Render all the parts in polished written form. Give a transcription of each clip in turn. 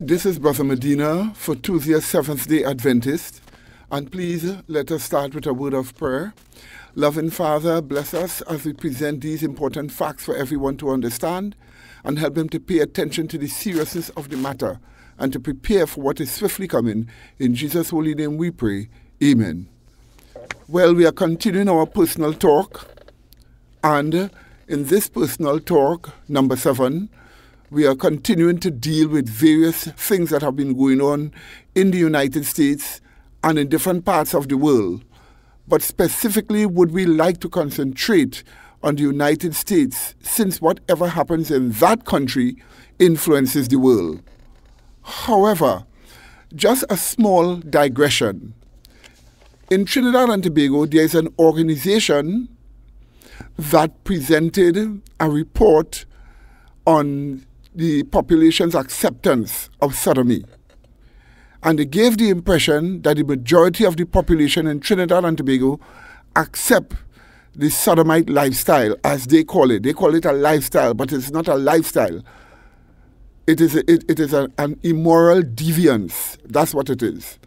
This is Brother Medina for Tuesday, Seventh-day Adventist. And please let us start with a word of prayer. Loving Father, bless us as we present these important facts for everyone to understand and help them to pay attention to the seriousness of the matter and to prepare for what is swiftly coming. In Jesus' holy name we pray. Amen. Well, we are continuing our personal talk, and in this personal talk, number 7, we are continuing to deal with various things that have been going on in the United States and in different parts of the world. But specifically, would we like to concentrate on the United States, since whatever happens in that country influences the world. However, just a small digression. In Trinidad and Tobago, there is an organization that presented a report on the population's acceptance of sodomy. And they gave the impression that the majority of the population in Trinidad and Tobago accept the sodomite lifestyle, as they call it. They call it a lifestyle, but it's not a lifestyle. It is an immoral deviance. That's what it is.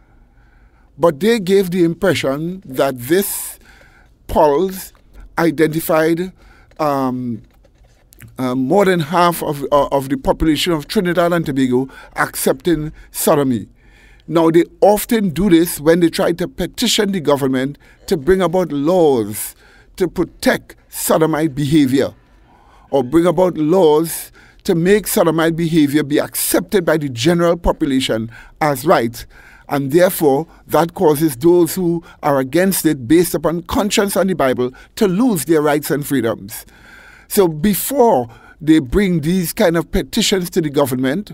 But they gave the impression that this polls identified more than half of the population of Trinidad and Tobago accepting sodomy. Now, they often do this when they try to petition the government to bring about laws to protect sodomite behavior, or bring about laws to make sodomite behavior be accepted by the general population as right. And therefore, that causes those who are against it, based upon conscience and the Bible, to lose their rights and freedoms. So before they bring these kind of petitions to the government,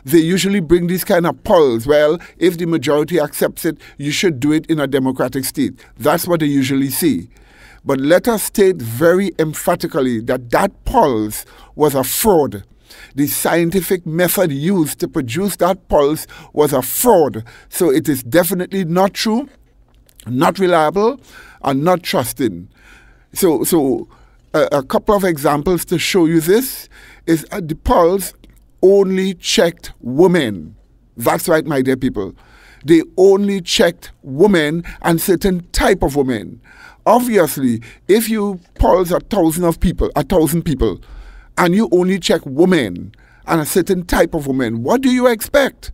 they usually bring these kind of polls. Well, if the majority accepts it, you should do it in a democratic state. That's what they usually say. But let us state very emphatically that that polls was a fraud. The scientific method used to produce that pulse was a fraud. So it is definitely not true, not reliable, and not trusting. So a couple of examples to show you this is the pulse only checked women. That's right, my dear people. They only checked women and certain type of women. Obviously, if you pulse 1,000 people, and you only check women and a certain type of women, what do you expect?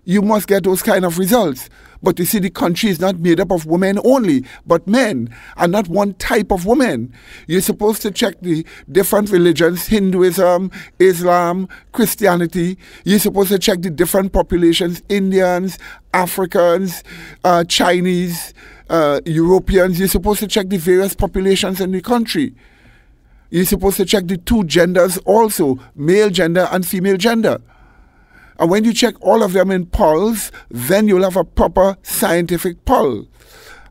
You must get those kind of results. But you see, the country is not made up of women only, but men, and not one type of women. You're supposed to check the different religions, Hinduism, Islam, Christianity. You're supposed to check the different populations, Indians, Africans, Chinese, Europeans. You're supposed to check the various populations in the country. You're supposed to check the two genders also, male gender and female gender. And when you check all of them in polls, then you'll have a proper scientific poll.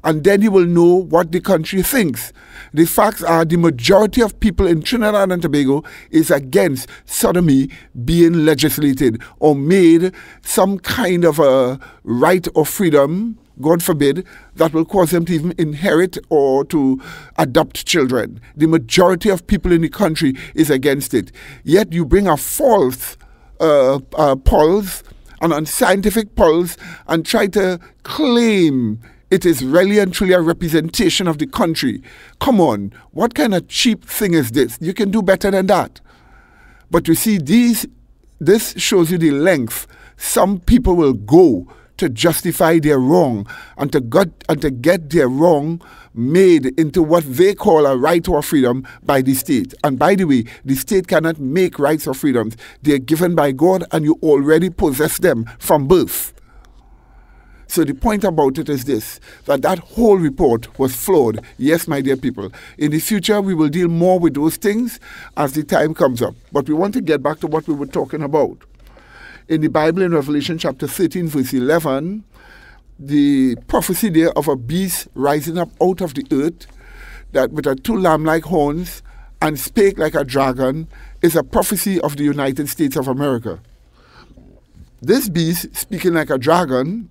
And then you will know what the country thinks. The facts are the majority of people in Trinidad and Tobago is against sodomy being legislated or made some kind of a right or freedom, God forbid, that will cause them to even inherit or to adopt children. The majority of people in the country is against it. Yet you bring a false polls and unscientific polls and try to claim it is really and truly a representation of the country. Come on, what kind of cheap thing is this? You can do better than that. But you see, this shows you the length some people will go to justify their wrong and to get their wrong made into what they call a right or freedom by the state. And by the way, the state cannot make rights or freedoms. They are given by God, and you already possess them from birth. So the point about it is this, that whole report was flawed. Yes, my dear people. In the future, we will deal more with those things as the time comes up. But we want to get back to what we were talking about. In the Bible, in Revelation chapter 13, verse 11, the prophecy there of a beast rising up out of the earth, that with a 2 lamb-like horns and spake like a dragon, is a prophecy of the United States of America. This beast, speaking like a dragon,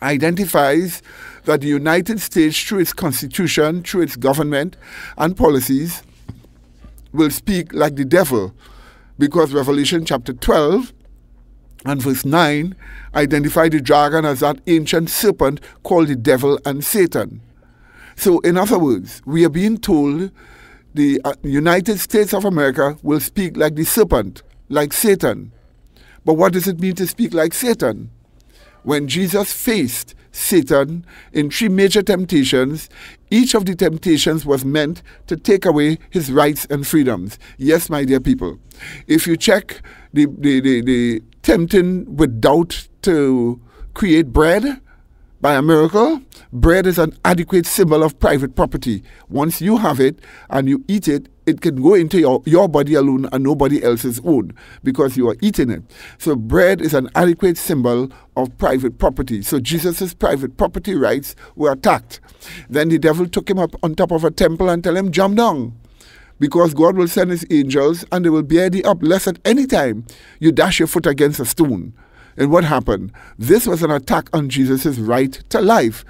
identifies that the United States, through its constitution, through its government and policies, will speak like the devil, because Revelation chapter 12 And verse 9 identifies the dragon as that ancient serpent called the devil and Satan. So in other words, we are being told the United States of America will speak like the serpent, like Satan. But what does it mean to speak like Satan? When Jesus faced Satan in 3 major temptations, each of the temptations was meant to take away his rights and freedoms. Yes, my dear people, if you check the tempting with doubt to create bread by a miracle, bread is an adequate symbol of private property. Once you have it and you eat it, it can go into your body alone and nobody else's own because you are eating it. So bread is an adequate symbol of private property. So Jesus' private property rights were attacked. Then the devil took him up on top of a temple and tell him, jump down, because God will send his angels and they will bear thee up, lest at any time you dash your foot against a stone. And what happened? This was an attack on Jesus' right to life,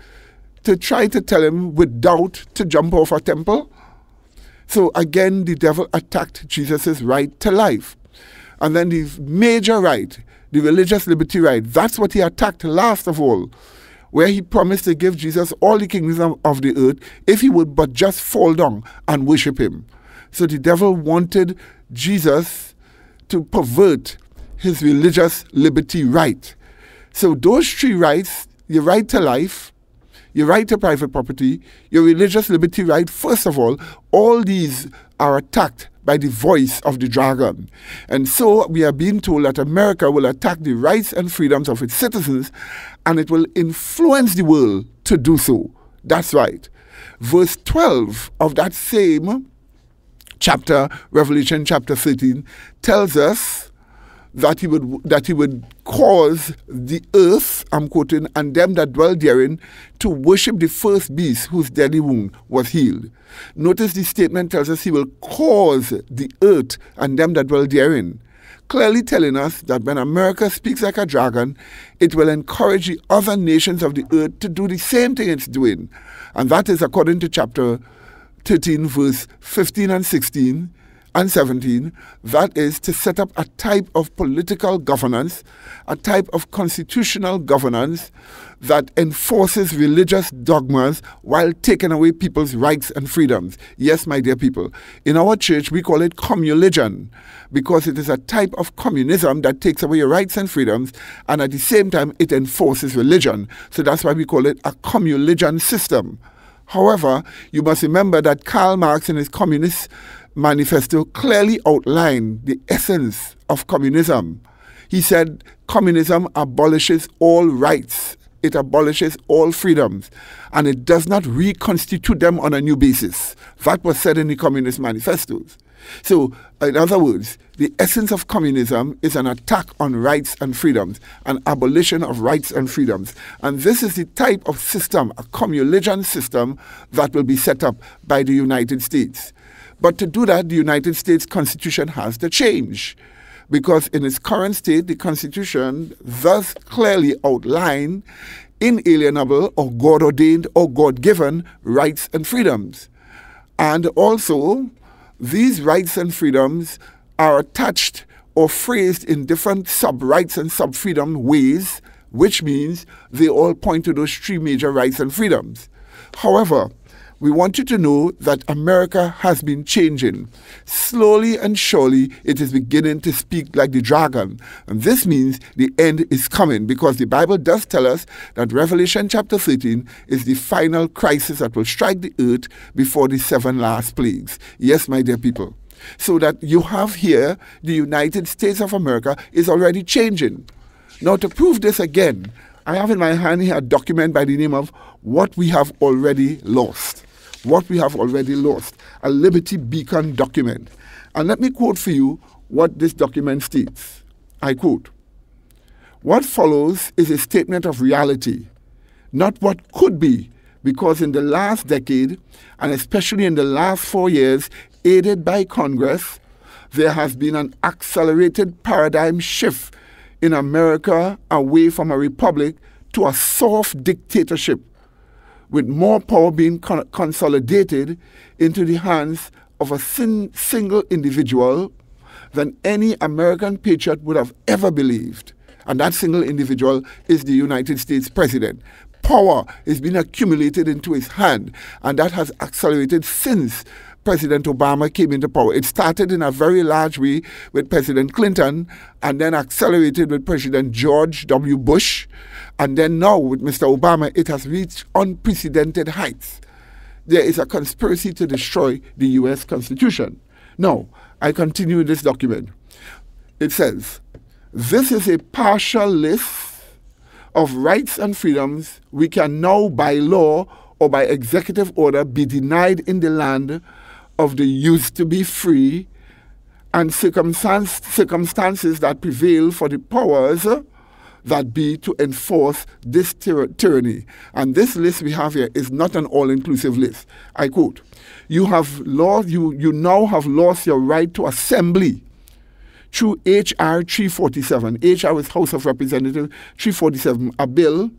to try to tell him with doubt to jump off a temple. So again, the devil attacked Jesus' right to life. And then the major right, the religious liberty right, that's what he attacked last of all, where he promised to give Jesus all the kingdoms of the earth if he would but just fall down and worship him. So the devil wanted Jesus to pervert his religious liberty right. So those 3 rights, your right to life, your right to private property, your religious liberty right, first of all these are attacked by the voice of the dragon. And so we are being told that America will attack the rights and freedoms of its citizens, and it will influence the world to do so. That's right. Verse 12 of that same chapter, Revelation chapter 13, tells us that he would cause the earth, I'm quoting, and them that dwell therein to worship the first beast whose deadly wound was healed. Notice the statement tells us he will cause the earth and them that dwell therein, clearly telling us that when America speaks like a dragon, it will encourage the other nations of the earth to do the same thing it's doing. And that is according to chapter 13, verse 15 and 16, and 17, that is to set up a type of political governance, a type of constitutional governance that enforces religious dogmas while taking away people's rights and freedoms. Yes, my dear people, in our church we call it communism because it is a type of communism that takes away your rights and freedoms and at the same time it enforces religion. So that's why we call it a communism system. However, you must remember that Karl Marx in his Communist Manifesto clearly outlined the essence of communism. He said communism abolishes all rights, it abolishes all freedoms, and it does not reconstitute them on a new basis. That was said in the Communist Manifestos. So, in other words, the essence of communism is an attack on rights and freedoms, an abolition of rights and freedoms. And this is the type of system, a communism system, that will be set up by the United States. But to do that, the United States Constitution has to change, because in its current state, the Constitution thus clearly outline inalienable or God-ordained or God-given rights and freedoms. And also, these rights and freedoms are attached or phrased in different sub-rights and sub-freedom ways, which means they all point to those 3 major rights and freedoms. However, we want you to know that America has been changing. Slowly and surely, it is beginning to speak like the dragon. And this means the end is coming, because the Bible does tell us that Revelation chapter 13 is the final crisis that will strike the earth before the 7 last plagues. Yes, my dear people. So that you have here, the United States of America is already changing. Now, to prove this again, I have in my hand here a document by the name of What We Have Already Lost. What we have already lost, a Liberty Beacon document. And let me quote for you what this document states. I quote, "What follows is a statement of reality, not what could be, because in the last decade, and especially in the last 4 years, aided by Congress, there has been an accelerated paradigm shift in America away from a republic to a soft dictatorship, with more power being consolidated into the hands of a single individual than any American patriot would have ever believed. And that single individual is the United States president. Power is being accumulated into his hand, and that has accelerated since President Obama came into power. It started in a very large way with President Clinton, and then accelerated with President George W. Bush, and then now with Mr. Obama, it has reached unprecedented heights. There is a conspiracy to destroy the U.S. Constitution. Now, I continue with this document. It says, this is a partial list of rights and freedoms we can now by law or by executive order be denied in the land of the used to be free, and circumstances that prevail for the powers that be to enforce this tyranny. And this list we have here is not an all-inclusive list. I quote, you now have lost your right to assembly through H.R. 347. H.R. is House of Representatives 347, a bill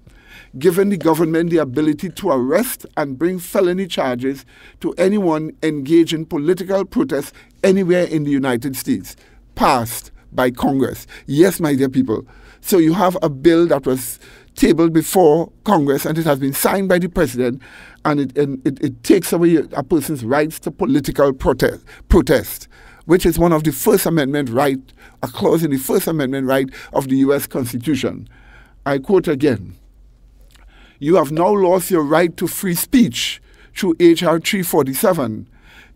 giving the government the ability to arrest and bring felony charges to anyone engaged in political protest anywhere in the United States, passed by Congress. Yes, my dear people. So you have a bill that was tabled before Congress, and it has been signed by the president, and it takes away a person's rights to political protest, which is one of the First Amendment right, a clause in the First Amendment right of the U.S. Constitution. I quote again, you have now lost your right to free speech through H.R. 347,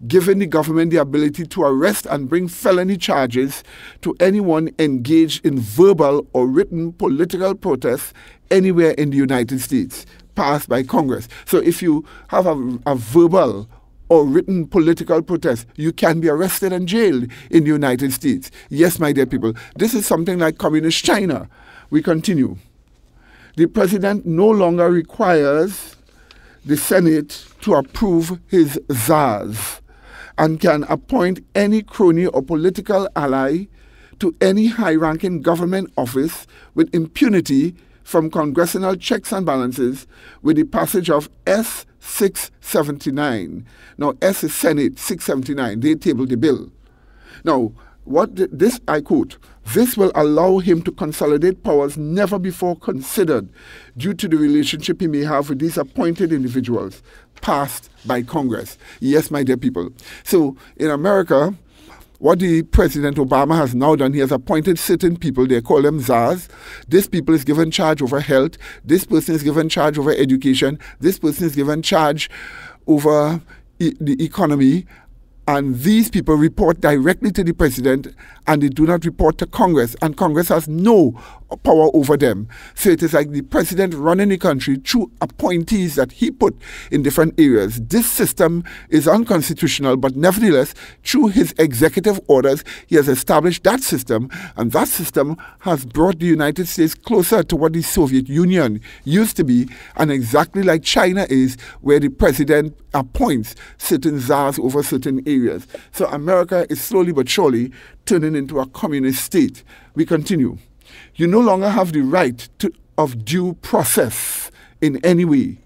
giving the government the ability to arrest and bring felony charges to anyone engaged in verbal or written political protests anywhere in the United States, passed by Congress. So if you have a verbal or written political protest, you can be arrested and jailed in the United States. Yes, my dear people, this is something like communist China. We continue. The president no longer requires the Senate to approve his czars and can appoint any crony or political ally to any high-ranking government office with impunity from congressional checks and balances with the passage of S. 679. Now, S is Senate 679. They tabled the bill. Now, I quote, this will allow him to consolidate powers never before considered due to the relationship he may have with these appointed individuals, passed by Congress. Yes, my dear people. So, in America, what the President Obama has now done, he has appointed certain people, they call them czars. This people is given charge over health. This person is given charge over education. This person is given charge over the economy. And these people report directly to the president, and they do not report to Congress, and Congress has no power over them. So it is like the president running the country through appointees that he put in different areas. This system is unconstitutional, but nevertheless, through his executive orders, he has established that system, and that system has brought the United States closer to what the Soviet Union used to be, and exactly like China is, where the president appoints certain czars over certain areas. So America is slowly but surely turning into a communist state. We continue. You no longer have the right of due process in any way,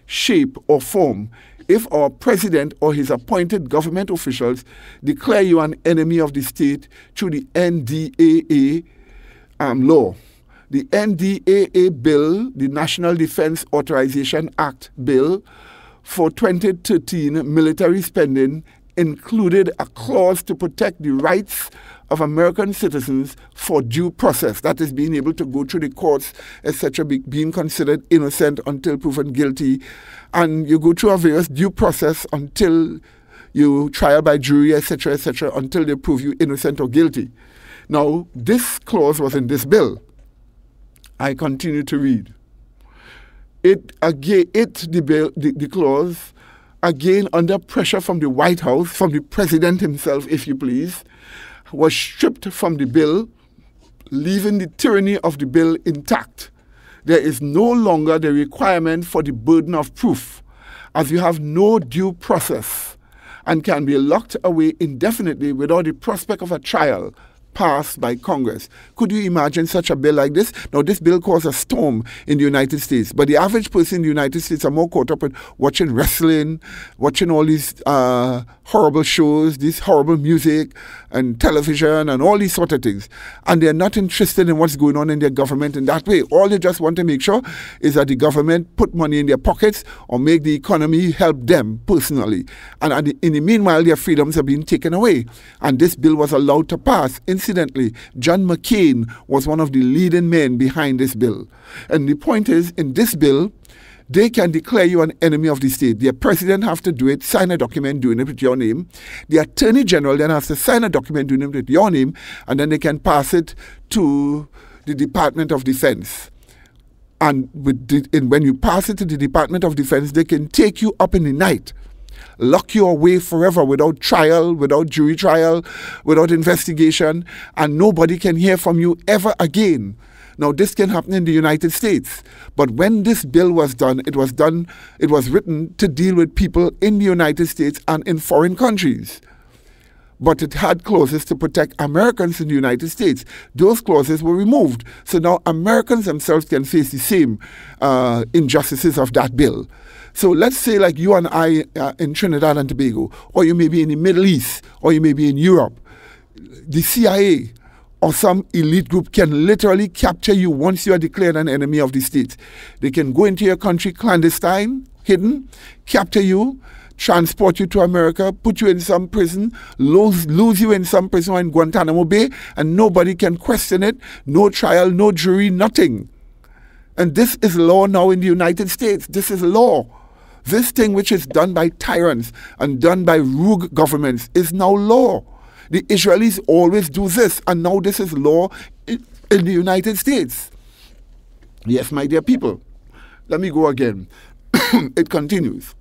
shape, or form if our president or his appointed government officials declare you an enemy of the state through the NDAA law. The NDAA bill, the National Defense Authorization Act bill for 2013 military spending, included a clause to protect the rights of American citizens for due process, that is, being able to go through the courts, etc., being considered innocent until proven guilty, and you go through a various due process until you trial by jury, etc., until they prove you innocent or guilty. Now, this clause was in this bill. I continue to read. The clause, again under pressure from the White House, from the president himself, if you please, was stripped from the bill, leaving the tyranny of the bill intact. There is no longer the requirement for the burden of proof, as you have no due process and can be locked away indefinitely without the prospect of a trial, passed by Congress. Could you imagine such a bill like this? Now, this bill caused a storm in the United States, but the average person in the United States are more caught up with watching wrestling, watching all these horrible shows, this horrible music and television and all these sort of things. And they're not interested in what's going on in their government in that way. All they just want to make sure is that the government put money in their pockets or make the economy help them personally. And in the meanwhile, their freedoms are being taken away. And this bill was allowed to pass. Incidentally, John McCain was one of the leading men behind this bill. And the point is, in this bill, they can declare you an enemy of the state. The president has to do it, sign a document doing it with your name. The attorney general then has to sign a document doing it with your name, and then they can pass it to the Department of Defense. And when you pass it to the Department of Defense, they can take you up in the night, lock you away forever without trial, without jury trial, without investigation, and nobody can hear from you ever again. Now, this can happen in the United States. But when this bill was done, it was written to deal with people in the United States and in foreign countries. But it had clauses to protect Americans in the United States. Those clauses were removed. So now Americans themselves can face the same injustices of that bill. So let's say like you and I in Trinidad and Tobago, or you may be in the Middle East, or you may be in Europe. The CIA or some elite group can literally capture you once you are declared an enemy of the state. They can go into your country clandestine, hidden, capture you, transport you to America, put you in some prison, lose you in some prison or in Guantanamo Bay, and nobody can question it, no trial, no jury, nothing. And this is law now in the United States. This is law. This thing which is done by tyrants and done by rogue governments is now law. The Israelis always do this, and now this is law in the United States. Yes, my dear people. Let me go again. It continues.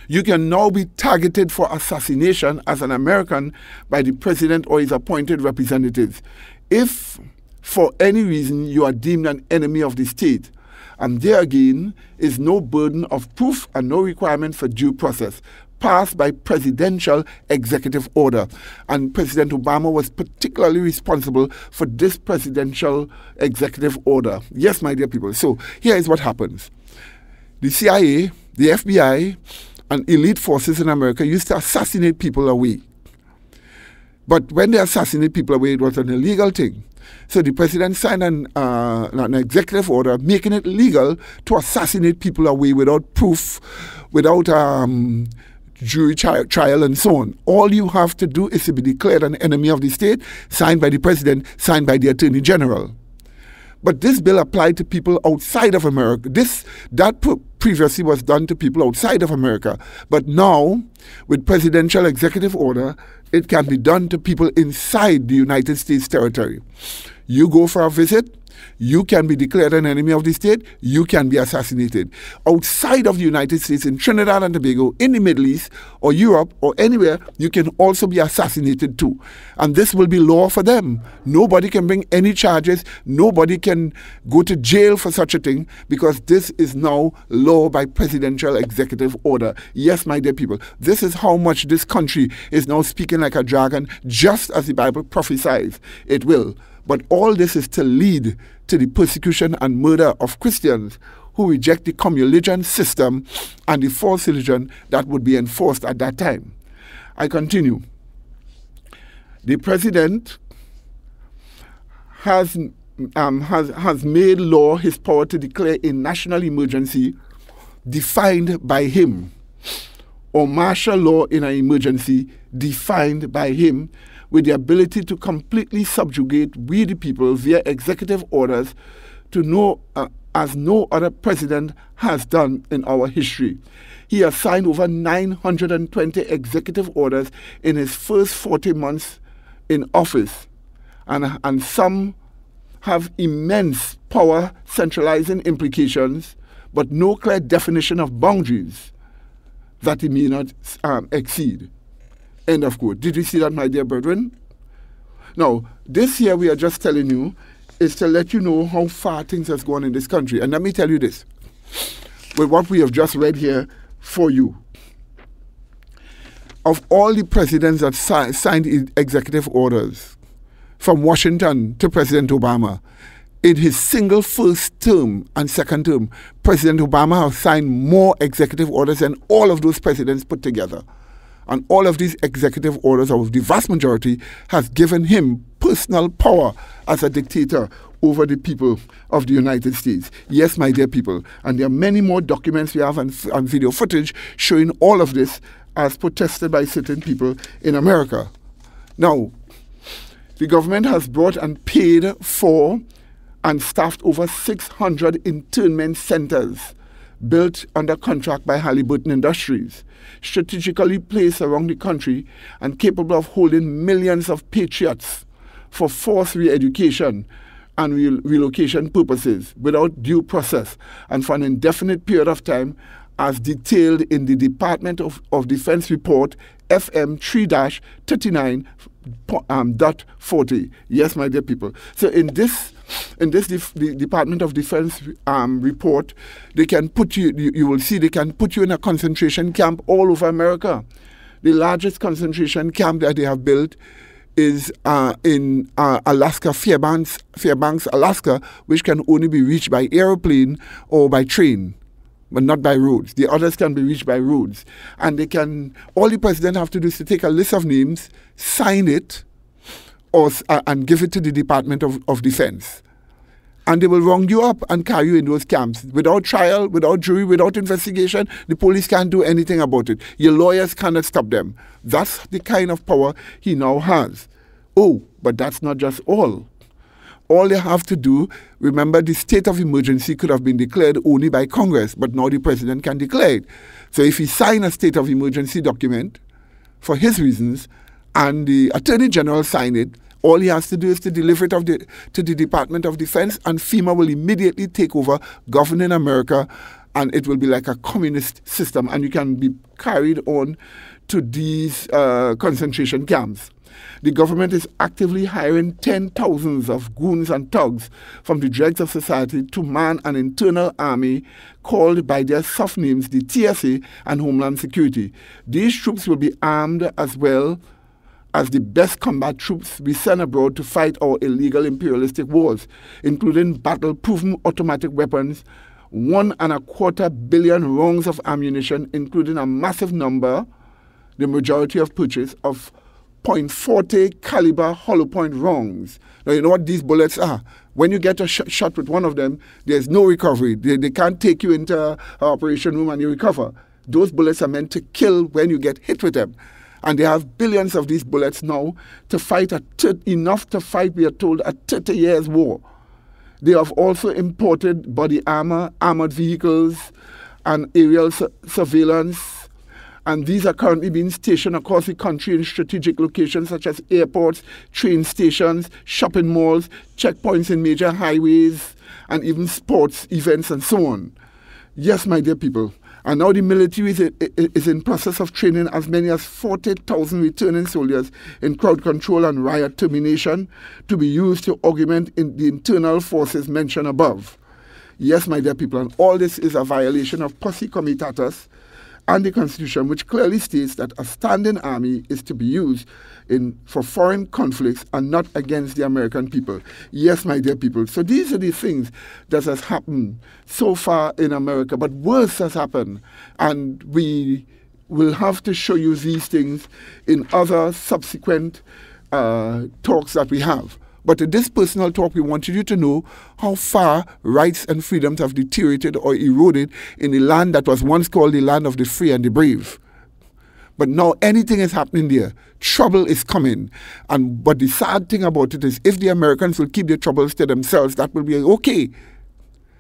You can now be targeted for assassination as an American by the president or his appointed representatives if, for any reason, you are deemed an enemy of the state. And there again is no burden of proof and no requirement for due process, passed by presidential executive order. And President Obama was particularly responsible for this presidential executive order. Yes, my dear people. So here is what happens. The CIA, the FBI, and elite forces in America used to assassinate people away. But when they assassinate people away, it was an illegal thing. So the president signed an executive order making it legal to assassinate people away without proof, without jury trial and so on. All you have to do is to be declared an enemy of the state, signed by the president, signed by the attorney general. But this bill applied to people outside of America. That previously was done to people outside of America. But now, with presidential executive order, it can be done to people inside the United States territory. You go for a visit, you can be declared an enemy of the state, you can be assassinated. Outside of the United States, in Trinidad and Tobago, in the Middle East, or Europe, or anywhere, you can also be assassinated too. And this will be law for them. Nobody can bring any charges, nobody can go to jail for such a thing, because this is now law by presidential executive order. Yes, my dear people, this is how much this country is now speaking like a dragon, just as the Bible prophesies it will. But all this is to lead to the persecution and murder of Christians who reject the communal system and the false religion that would be enforced at that time. I continue. The president has made law his power to declare a national emergency defined by him, or martial law in an emergency defined by him, with the ability to completely subjugate we the people via executive orders as no other president has done in our history. He has signed over 920 executive orders in his first 40 months in office, and some have immense power centralizing implications, but no clear definition of boundaries that he may not exceed. End of quote. Did you see that, my dear brethren? Now, this here we are just telling you is to let you know how far things has gone in this country. And let me tell you this, with what we have just read here for you. Of all the presidents that signed executive orders, from Washington to President Obama. In his single first term and second term, President Obama has signed more executive orders than all of those presidents put together. And all of these executive orders, of the vast majority, has given him personal power as a dictator over the people of the United States. Yes, my dear people. And there are many more documents we have and video footage showing all of this as protested by certain people in America. Now, the government has brought and paid for and staffed over 600 internment centers built under contract by Halliburton Industries, strategically placed around the country and capable of holding millions of patriots for forced re-education and relocation purposes without due process and for an indefinite period of time, as detailed in the Department of Defense report FM 3-39.40. Yes, my dear people. So in this the Department of Defense report, they can put you will see they can put you in a concentration camp all over America. The largest concentration camp that they have built is in Alaska, Fairbanks, Alaska, which can only be reached by airplane or by train, but not by roads. The others can be reached by roads. And they can, all the president have to do is to take a list of names, sign it, and give it to the Department of Defense. And they will round you up and carry you in those camps without trial, without jury, without investigation. The police can't do anything about it. Your lawyers cannot stop them. That's the kind of power he now has. Oh, but that's not just all. All they have to do, remember, the state of emergency could have been declared only by Congress, but now the president can declare it. So if he signs a state of emergency document for his reasons, and the Attorney General sign it, all he has to do is to deliver it to the Department of Defense, and FEMA will immediately take over governing America, and it will be like a communist system, and you can be carried on to these concentration camps. The government is actively hiring 10,000s of goons and thugs from the dregs of society to man an internal army called by their soft names the TSA and Homeland Security. These troops will be armed as well as the best combat troops we send abroad to fight our illegal imperialistic wars, including battle-proven automatic weapons, 1.25 billion rounds of ammunition, including a massive number, the majority of purchase, of .40 caliber hollow point rounds. Now, you know what these bullets are? When you get a shot with one of them, there's no recovery. They can't take you into an operation room and you recover. Those bullets are meant to kill when you get hit with them. And they have billions of these bullets now to fight enough to fight, we are told, a 30 years war. They have also imported body armor, armored vehicles, and aerial surveillance. And these are currently being stationed across the country in strategic locations such as airports, train stations, shopping malls, checkpoints in major highways, and even sports events and so on. Yes, my dear people. And now the military is in process of training as many as 40,000 returning soldiers in crowd control and riot termination to be used to augment the internal forces mentioned above. Yes, my dear people, and all this is a violation of posse comitatus and the Constitution, which clearly states that a standing army is to be used for foreign conflicts and not against the American people. Yes, my dear people. So these are the things that has happened so far in America, but worse has happened. And we will have to show you these things in other subsequent talks that we have. But in this personal talk, we wanted you to know how far rights and freedoms have deteriorated or eroded in the land that was once called the land of the free and the brave. But now anything is happening there. Trouble is coming. But the sad thing about it is if the Americans will keep their troubles to themselves, that will be okay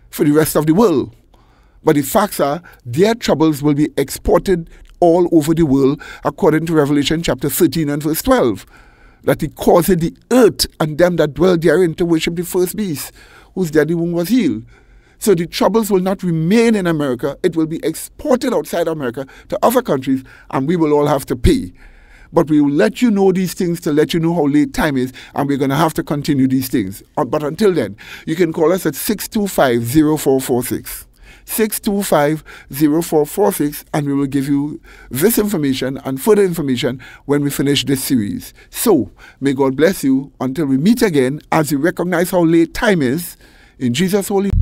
for the rest of the world. But the facts are their troubles will be exported all over the world according to Revelation chapter 13 and verse 12. That he caused the earth and them that dwell therein to worship the first beast, whose deadly wound was healed. So the troubles will not remain in America. It will be exported outside America to other countries, and we will all have to pay. But we will let you know these things to let you know how late time is, and we're going to have to continue these things. But until then, you can call us at 625-0446. 625-0446, and we will give you this information and further information when we finish this series. So, may God bless you until we meet again, as you recognize how late time is. In Jesus' holy name.